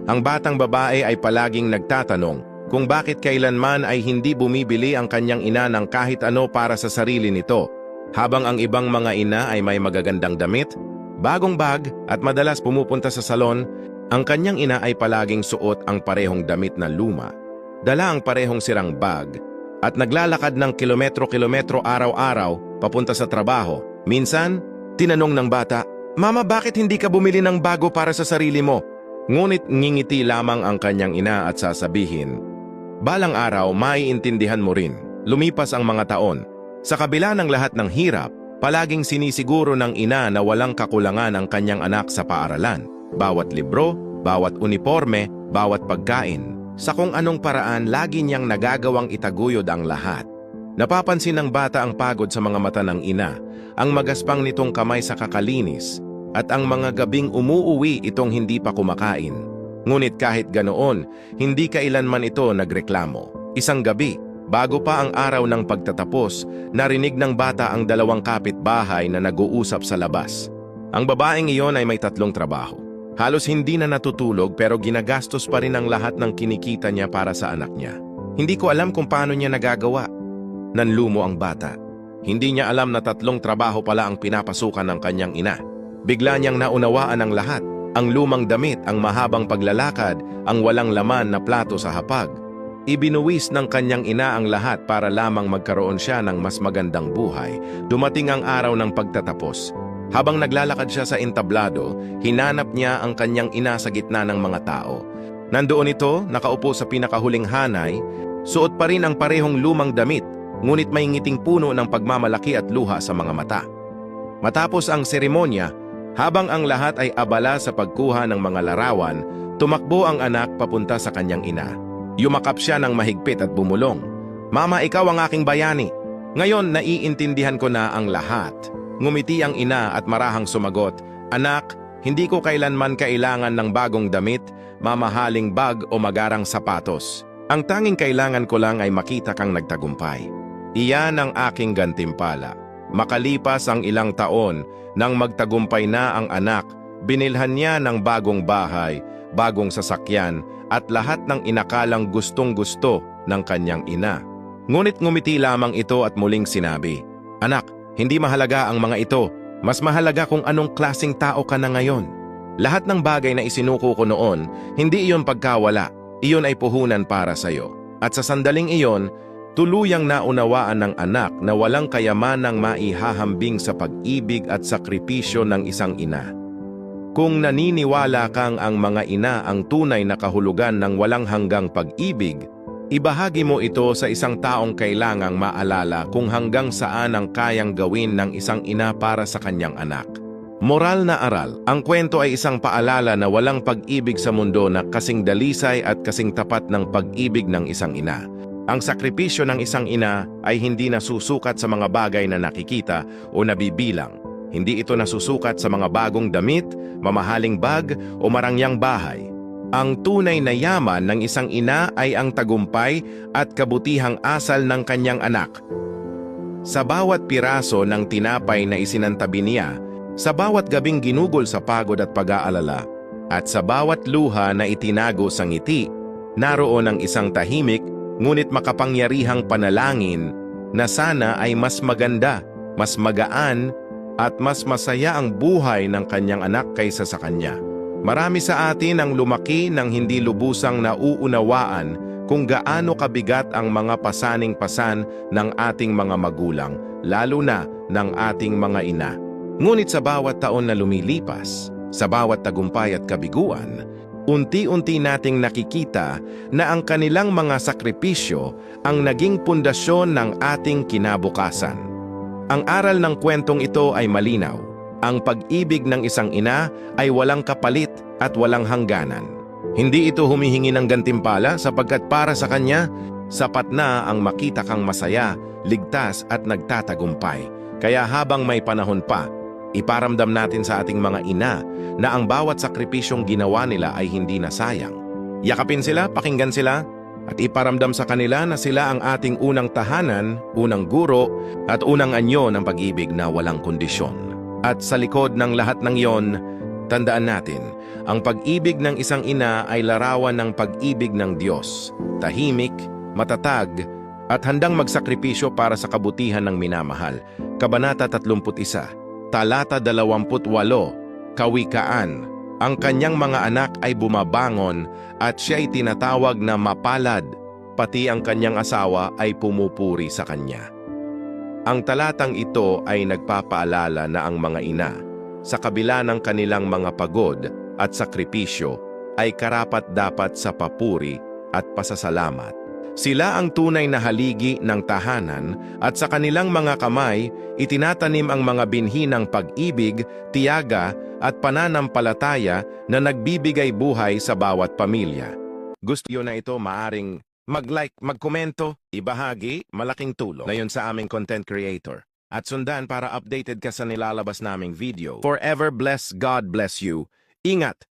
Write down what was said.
Ang batang babae ay palaging nagtatanong kung bakit kailanman ay hindi bumibili ang kanyang ina ng kahit ano para sa sarili nito, habang ang ibang mga ina ay may magagandang damit, bagong bag at madalas pumupunta sa salon. Ang kanyang ina ay palaging suot ang parehong damit na luma, dala ang parehong sirang bag, at naglalakad ng kilometro-kilometro araw-araw papunta sa trabaho. Minsan, tinanong ng bata, "Mama, bakit hindi ka bumili ng bago para sa sarili mo?" Ngunit ngingiti lamang ang kanyang ina at sasabihin, "Balang araw, maiintindihan mo rin." Lumipas ang mga taon. Sa kabila ng lahat ng hirap, palaging sinisiguro ng ina na walang kakulangan ang kanyang anak sa paaralan. Bawat libro, bawat uniforme, bawat pagkain. Sa kung anong paraan, lagi niyang nagagawang itaguyod ang lahat. Napapansin ng bata ang pagod sa mga mata ng ina, ang magaspang nitong kamay sa kakalinis, at ang mga gabing umuuwi itong hindi pa kumakain. Ngunit kahit ganoon, hindi kailanman ito nagreklamo. Isang gabi, bago pa ang araw ng pagtatapos, narinig ng bata ang dalawang kapitbahay na nag-uusap sa labas. Ang babaeng iyon ay may 3 trabaho. Halos hindi na natutulog pero ginagastos pa rin ang lahat ng kinikita niya para sa anak niya. "Hindi ko alam kung paano niya nagagawa." Nanlumo ang bata. Hindi niya alam na 3 trabaho pala ang pinapasukan ng kanyang ina. Bigla niyang naunawaan ang lahat. Ang lumang damit, ang mahabang paglalakad, ang walang laman na plato sa hapag. Ibinuwis ng kanyang ina ang lahat para lamang magkaroon siya ng mas magandang buhay. Dumating ang araw ng pagtatapos. Habang naglalakad siya sa entablado, hinanap niya ang kanyang ina sa gitna ng mga tao. Nandoon ito, nakaupo sa pinakahuling hanay, suot pa rin ang parehong lumang damit, ngunit may ngiting puno ng pagmamalaki at luha sa mga mata. Matapos ang seremonya, habang ang lahat ay abala sa pagkuha ng mga larawan, tumakbo ang anak papunta sa kanyang ina. Yumakap siya ng mahigpit at bumulong, "Mama, ikaw ang aking bayani. Ngayon, naiintindihan ko na ang lahat." Ngumiti ang ina at marahang sumagot, "Anak, hindi ko kailanman kailangan ng bagong damit, mamahaling bag o magarang sapatos. Ang tanging kailangan ko lang ay makita kang nagtagumpay. Iyan ang aking gantimpala." Makalipas ang ilang taon, nang magtagumpay na ang anak, binilhan niya ng bagong bahay, bagong sasakyan, at lahat ng inakalang gustong-gusto ng kanyang ina. Ngunit ngumiti lamang ito at muling sinabi, "Anak, hindi mahalaga ang mga ito. Mas mahalaga kung anong klaseng tao ka na ngayon. Lahat ng bagay na isinuko ko noon, hindi iyon pagkawala. Iyon ay puhunan para sa iyo." At sa sandaling iyon, tuluyang naunawaan ng anak na walang kayamanang maihahambing sa pag-ibig at sakripisyo ng isang ina. Kung naniniwala kang ang mga ina ang tunay na kahulugan ng walang hanggang pag-ibig, ibahagi mo ito sa isang taong kailangang maalala kung hanggang saan ang kayang gawin ng isang ina para sa kanyang anak. Moral na aral, ang kwento ay isang paalala na walang pag-ibig sa mundo na kasing dalisay at kasing tapat ng pag-ibig ng isang ina. Ang sakripisyo ng isang ina ay hindi nasusukat sa mga bagay na nakikita o nabibilang. Hindi ito nasusukat sa mga bagong damit, mamahaling bag o marangyang bahay. Ang tunay na yaman ng isang ina ay ang tagumpay at kabutihang asal ng kanyang anak. Sa bawat piraso ng tinapay na isinantabi niya, sa bawat gabing ginugol sa pagod at pag-aalala, at sa bawat luha na itinago sa ngiti, naroon ang isang tahimik ngunit makapangyarihang panalangin na sana ay mas maganda, mas magaan, at mas masaya ang buhay ng kanyang anak kaysa sa kanya. Marami sa atin ang lumaki nang hindi lubusang nauunawaan kung gaano kabigat ang mga pasaning-pasan ng ating mga magulang, lalo na ng ating mga ina. Ngunit sa bawat taon na lumilipas, sa bawat tagumpay at kabiguan, unti-unti nating nakikita na ang kanilang mga sakripisyo ang naging pundasyon ng ating kinabukasan. Ang aral ng kwentong ito ay malinaw. Ang pag-ibig ng isang ina ay walang kapalit at walang hangganan. Hindi ito humihingi ng gantimpala sapagkat para sa kanya, sapat na ang makita kang masaya, ligtas at nagtatagumpay. Kaya habang may panahon pa, iparamdam natin sa ating mga ina na ang bawat sakripisyong ginawa nila ay hindi nasayang. Yakapin sila, pakinggan sila, at iparamdam sa kanila na sila ang ating unang tahanan, unang guro, at unang anyo ng pag-ibig na walang kondisyon. At sa likod ng lahat ng iyon, Tandaan natin, ang pag-ibig ng isang ina ay larawan ng pag-ibig ng Diyos, tahimik, matatag, at handang magsakripisyo para sa kabutihan ng minamahal. Kabanata 31, talata 28, Kawikaan. Ang kanyang mga anak ay bumabangon at siya'y tinatawag na mapalad, pati ang kanyang asawa ay pumupuri sa kanya. Ang talatang ito ay nagpapaalala na ang mga ina, sa kabila ng kanilang mga pagod at sakripisyo, ay karapat-dapat sa papuri at pasasalamat. Sila ang tunay na haligi ng tahanan at sa kanilang mga kamay, itinatanim ang mga binhi ng pag-ibig, tiyaga at pananampalataya na nagbibigay buhay sa bawat pamilya. Gusto nyo na ito, maaring mag-like, magkomento, ibahagi, malaking tulong na yun sa aming content creator. At sundan para updated ka sa nilalabas naming video. Forever bless, God bless you. Ingat!